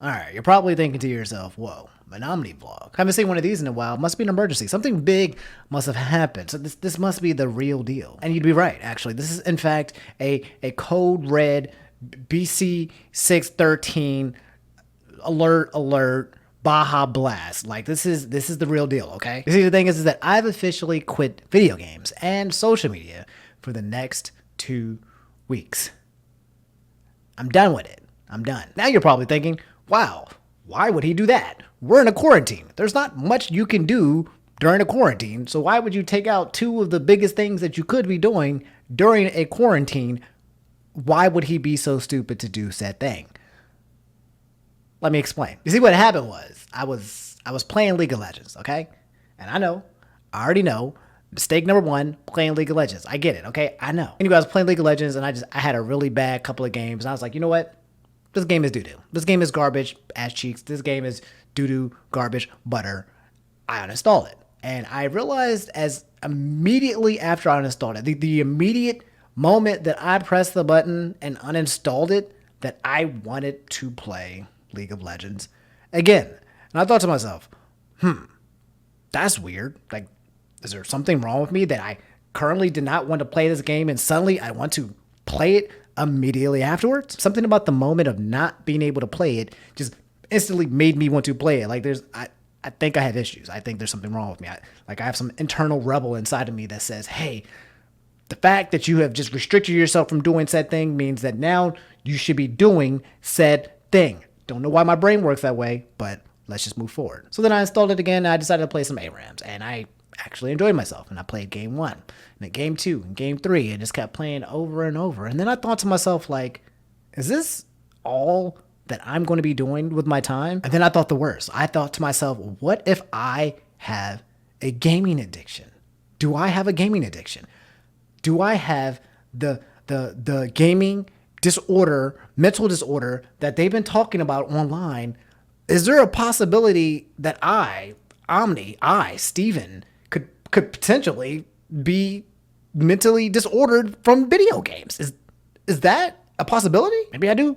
All right, you're probably thinking to yourself, whoa, an Omni vlog. Haven't seen one of these in a while. Must be an emergency. Something big must have happened. So this must be the real deal. And you'd be right, actually. This is, in fact, a code red BC 613 alert Baja Blast. Like this is the real deal, okay? You see, the thing is that I've officially quit video games and social media for the next 2 weeks. I'm done with it. I'm done. Now you're probably thinking, wow, why would he do that? We're in a quarantine. There's not much you can do during a quarantine. So why would you take out two of the biggest things that you could be doing during a quarantine? Why would he be so stupid to do said thing? Let me explain. You see, what happened was I was playing League of Legends, okay? And I already know. Mistake number one, playing League of Legends. I get it, okay? I know. Anyway, I was playing League of Legends and I had a really bad couple of games. And I was like, you know what? This game is doo-doo. This game is garbage, ass cheeks. This game is doo-doo, garbage, butter. I uninstalled it. And I realized as immediately after I uninstalled it, the immediate moment that I pressed the button and uninstalled it, that I wanted to play League of Legends again. And I thought to myself, that's weird. Like, is there something wrong with me that I currently did not want to play this game and suddenly I want to play it immediately afterwards? Something about the moment of not being able to play it just instantly made me want to play it. Like I think I have issues. I think there's something wrong with me. I have some internal rebel inside of me that says, hey, the fact that you have just restricted yourself from doing said thing means that now you should be doing said thing. Don't know why my brain works that way, but let's just move forward. So then I installed it again and I decided to play some ARAMs, and I actually enjoyed myself. And I played game one, and then game two, and game three, and just kept playing over and over. And then I thought to myself, like, is this all that I'm going to be doing with my time? And then I thought the worst. I thought to myself, what if I have a gaming addiction? Do I have a gaming addiction? Do I have the gaming disorder, mental disorder that they've been talking about online? Is there a possibility that Steven, could potentially be mentally disordered from video games? Is that a possibility? Maybe I do,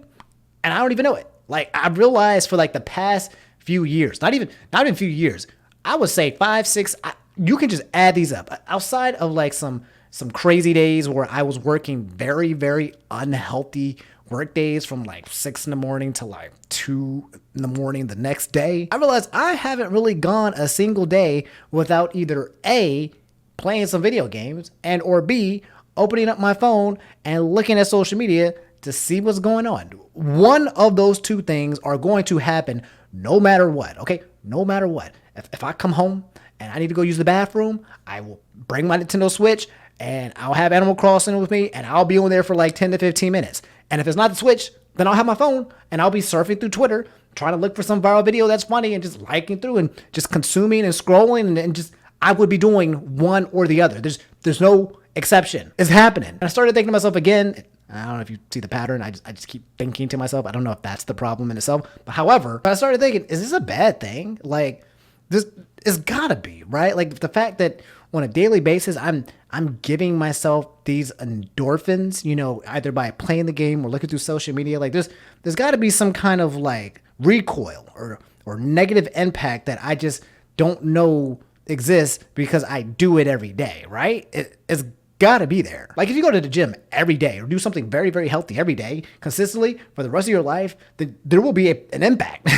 and I don't even know it. Like, I realized for like the past few years, not even a few years, I would say 5, 6. You can just add these up. Outside of like some crazy days where I was working very, very unhealthy work days from like 6 in the morning to like 2 in the morning the next day, I realized I haven't really gone a single day without either A, playing some video games, and or B, opening up my phone and looking at social media to see what's going on. One of those two things are going to happen no matter what, okay? No matter what. If I come home and I need to go use the bathroom, I will bring my Nintendo Switch and I'll have Animal Crossing with me and I'll be on there for like 10 to 15 minutes. And if it's not the Switch, then I'll have my phone and I'll be surfing through Twitter, trying to look for some viral video that's funny and just liking through and just consuming and scrolling and just, I would be doing one or the other. There's no exception. It's happening. And I started thinking to myself again, I don't know if you see the pattern. I just keep thinking to myself, I don't know if that's the problem in itself. But however, I started thinking, is this a bad thing? Like, this, it's gotta be, right? Like the fact that on a daily basis, I'm giving myself these endorphins, either by playing the game or looking through social media. Like there's got to be some kind of like recoil or negative impact that I just don't know exists because I do it every day, right? It's got to be there. Like if you go to the gym every day or do something very, very healthy every day consistently for the rest of your life, then there will be an impact.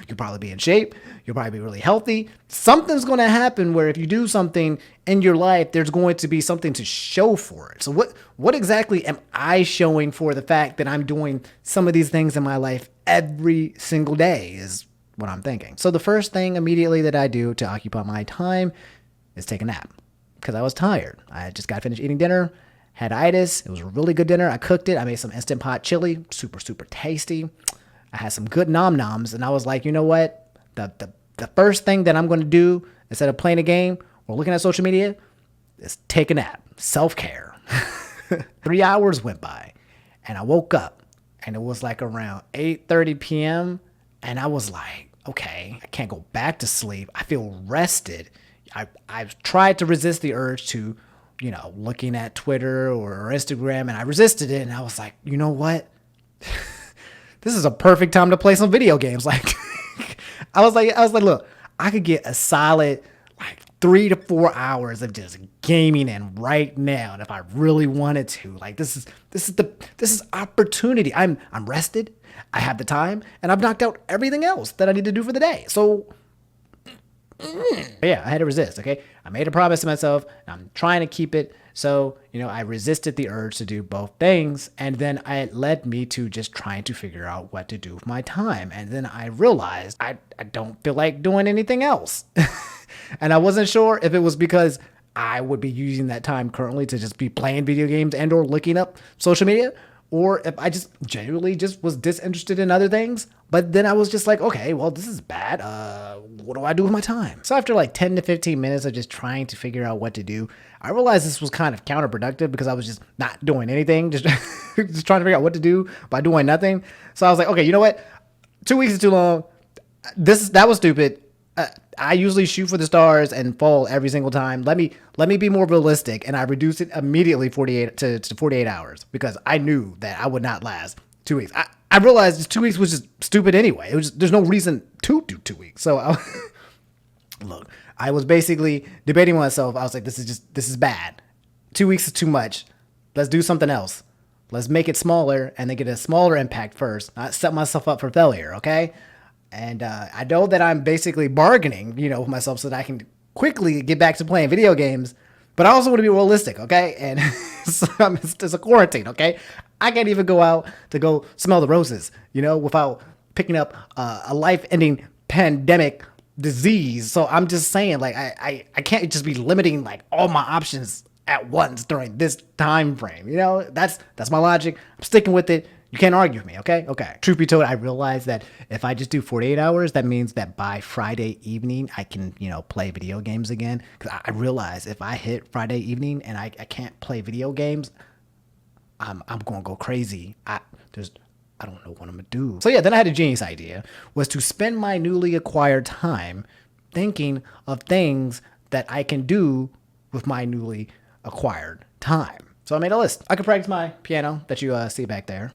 You'll probably be in shape. You'll probably be really healthy. Something's going to happen where if you do something in your life, there's going to be something to show for it. So what exactly am I showing for the fact that I'm doing some of these things in my life every single day is what I'm thinking. So the first thing immediately that I do to occupy my time is take a nap because I was tired. I just got finished eating dinner, had itis. It was a really good dinner. I cooked it. I made some Instant Pot chili, super, super tasty. I had some good nom noms, and I was like, you know what? The first thing that I'm going to do instead of playing a game or looking at social media is take a nap. Self-care. 3 hours went by, and I woke up, and it was like around 8:30 p.m., and I was like, okay, I can't go back to sleep. I feel rested. I've tried to resist the urge to, looking at Twitter or Instagram, and I resisted it, and I was like, you know what? this is a perfect time to play some video games. Like, I was like, look, I could get a solid like 3 to 4 hours of just gaming in right now. And if I really wanted to, like, this is opportunity. I'm rested. I have the time, and I've knocked out everything else that I need to do for the day. So yeah, I had to resist. Okay. I made a promise to myself. I'm trying to keep it. So, I resisted the urge to do both things. And then it led me to just trying to figure out what to do with my time. And then I realized I don't feel like doing anything else. And I wasn't sure if it was because I would be using that time currently to just be playing video games and or looking up social media, or if I just genuinely just was disinterested in other things. But then I was just like, okay, well, this is bad. What do I do with my time? So after like 10 to 15 minutes of just trying to figure out what to do, I realized this was kind of counterproductive because I was just not doing anything, just, just trying to figure out what to do by doing nothing. So I was like, okay, you know what? 2 weeks is too long. That was stupid. I usually shoot for the stars and fall every single time. Let me be more realistic, and I reduced it immediately 48 to 48 hours because I knew that I would not last 2 weeks. I realized 2 weeks was just stupid anyway. There's no reason to do 2 weeks. So look, I was basically debating with myself. I was like, this is bad. 2 weeks is too much. Let's do something else. Let's make it smaller and then get a smaller impact first. Not set myself up for failure. Okay. And I know that I'm basically bargaining, with myself so that I can quickly get back to playing video games. But I also want to be realistic, okay? And so it's a quarantine, okay? I can't even go out to go smell the roses, without picking up a life-ending pandemic disease. So I'm just saying, like, I can't just be limiting, like, all my options at once during this time frame. That's my logic. I'm sticking with it. You can't argue with me, okay? Okay. Truth be told, I realized that if I just do 48 hours, that means that by Friday evening, I can, play video games again. Because I realized if I hit Friday evening and I can't play video games, I'm going to go crazy. I don't know what I'm going to do. So yeah, then I had a genius idea, was to spend my newly acquired time thinking of things that I can do with my newly acquired time. So I made a list. I could practice my piano that you see back there.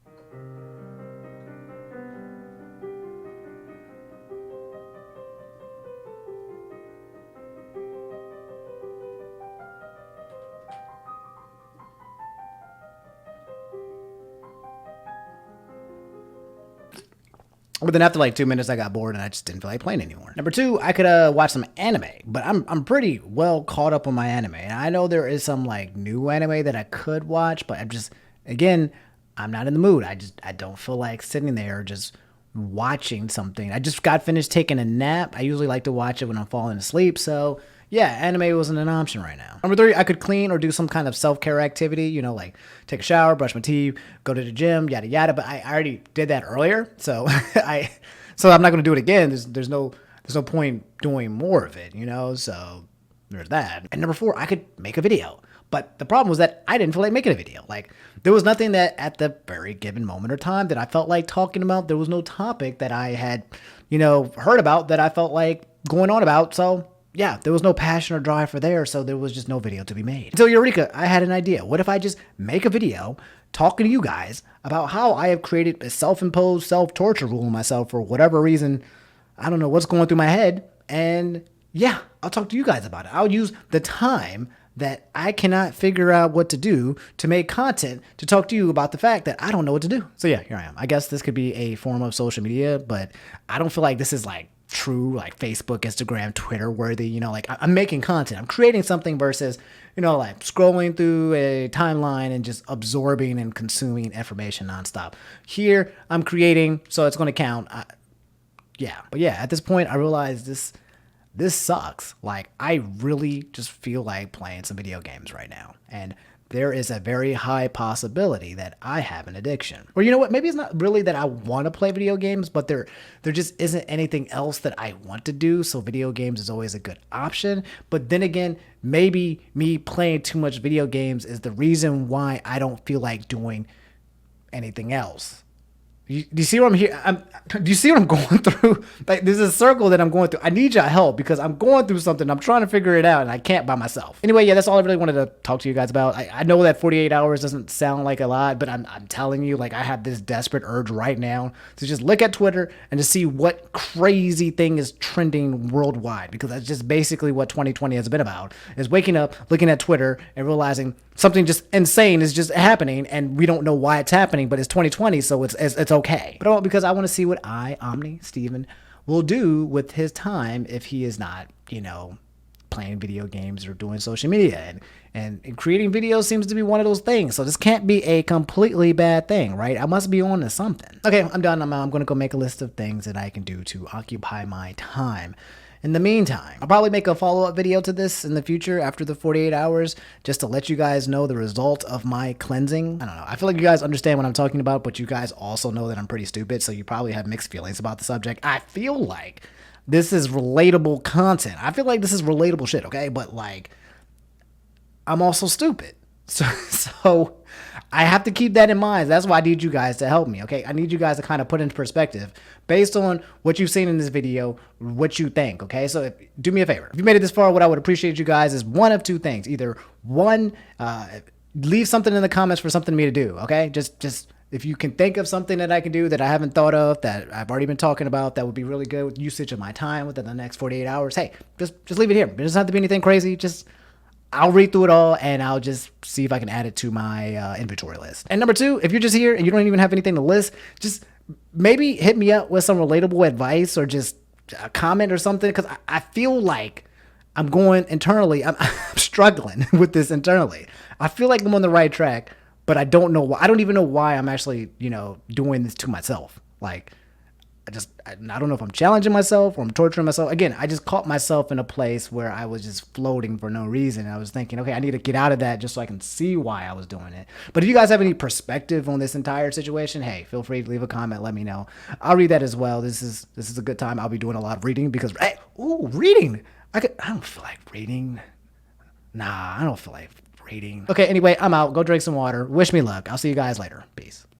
But then after like 2 minutes, I got bored and I just didn't feel like playing anymore. Number 2, I could watch some anime, but I'm pretty well caught up on my anime. And I know there is some like new anime that I could watch, but I'm not in the mood. I don't feel like sitting there just watching something. I just got finished taking a nap. I usually like to watch it when I'm falling asleep. So yeah, anime wasn't an option right now. Number 3, I could clean or do some kind of self-care activity, like take a shower, brush my teeth, go to the gym, yada, yada. But I already did that earlier. So so I'm not going to do it again. There's no point doing more of it, so there's that. And number 4, I could make a video. But the problem was that I didn't feel like making a video. Like, there was nothing that at the very given moment or time that I felt like talking about. There was no topic that I had, heard about that I felt like going on about. So yeah, there was no passion or drive for there, so there was just no video to be made. Until Eureka, I had an idea. What if I just make a video talking to you guys about how I have created a self-imposed self-torture rule on myself for whatever reason. I don't know what's going through my head. And yeah, I'll talk to you guys about it. I'll use the time that I cannot figure out what to do to make content to talk to you about the fact that I don't know what to do. So yeah, here I am. I guess this could be a form of social media, but I don't feel like this is like true, like Facebook, Instagram, Twitter worthy, like I'm making content. I'm creating something versus, like scrolling through a timeline and just absorbing and consuming information nonstop. Here I'm creating, so it's going to count. But at this point I realize this sucks. Like, I really just feel like playing some video games right now. And there is a very high possibility that I have an addiction. Or you know what? Maybe it's not really that I want to play video games, but there just isn't anything else that I want to do. So video games is always a good option. But then again, maybe me playing too much video games is the reason why I don't feel like doing anything else. Do you see what I'm here? Do you see what I'm going through? Like, there's a circle that I'm going through. I need your help because I'm going through something. I'm trying to figure it out and I can't by myself. Anyway, yeah, that's all I really wanted to talk to you guys about. I know that 48 hours doesn't sound like a lot, but I'm telling you, like, I have this desperate urge right now to just look at Twitter and to see what crazy thing is trending worldwide, because that's just basically what 2020 has been about, is waking up, looking at Twitter and realizing something just insane is just happening and we don't know why it's happening, but it's 2020, so it's okay. But all because I want to see what Omni, Steven, will do with his time if he is not, playing video games or doing social media. And creating videos seems to be one of those things. So this can't be a completely bad thing, right? I must be on to something. Okay, I'm done. I'm going to go make a list of things that I can do to occupy my time. In the meantime, I'll probably make a follow-up video to this in the future after the 48 hours, just to let you guys know the result of my cleansing. I don't know. I feel like you guys understand what I'm talking about, but you guys also know that I'm pretty stupid, so you probably have mixed feelings about the subject. I feel like this is relatable content. I feel like this is relatable shit, okay? But, like, I'm also stupid. So I have to keep that in mind. That's why I need you guys to help me, okay? I need you guys to kind of put into perspective based on what you've seen in this video, what you think, okay? So do me a favor. If you made it this far, what I would appreciate you guys is one of two things. Either one, leave something in the comments for something for me to do, okay? Just if you can think of something that I can do that I haven't thought of, that I've already been talking about, that would be really good with usage of my time within the next 48 hours, hey, just leave it here. It doesn't have to be anything crazy. I'll read through it all and I'll just see if I can add it to my inventory list. And number two, if you're just here and you don't even have anything to list, just maybe hit me up with some relatable advice or just a comment or something, because I feel like I'm going internally. I'm struggling with this internally. I feel like I'm on the right track, but I don't know why. I don't even know why I'm actually, doing this to myself. Like, I don't know if I'm challenging myself or I'm torturing myself. Again, I just caught myself in a place where I was just floating for no reason. I was thinking, okay, I need to get out of that just so I can see why I was doing it. But if you guys have any perspective on this entire situation, hey, feel free to leave a comment. Let me know. I'll read that as well. This is a good time. I'll be doing a lot of reading because, reading. I don't feel like reading. Nah, I don't feel like reading. Okay, anyway, I'm out. Go drink some water. Wish me luck. I'll see you guys later. Peace.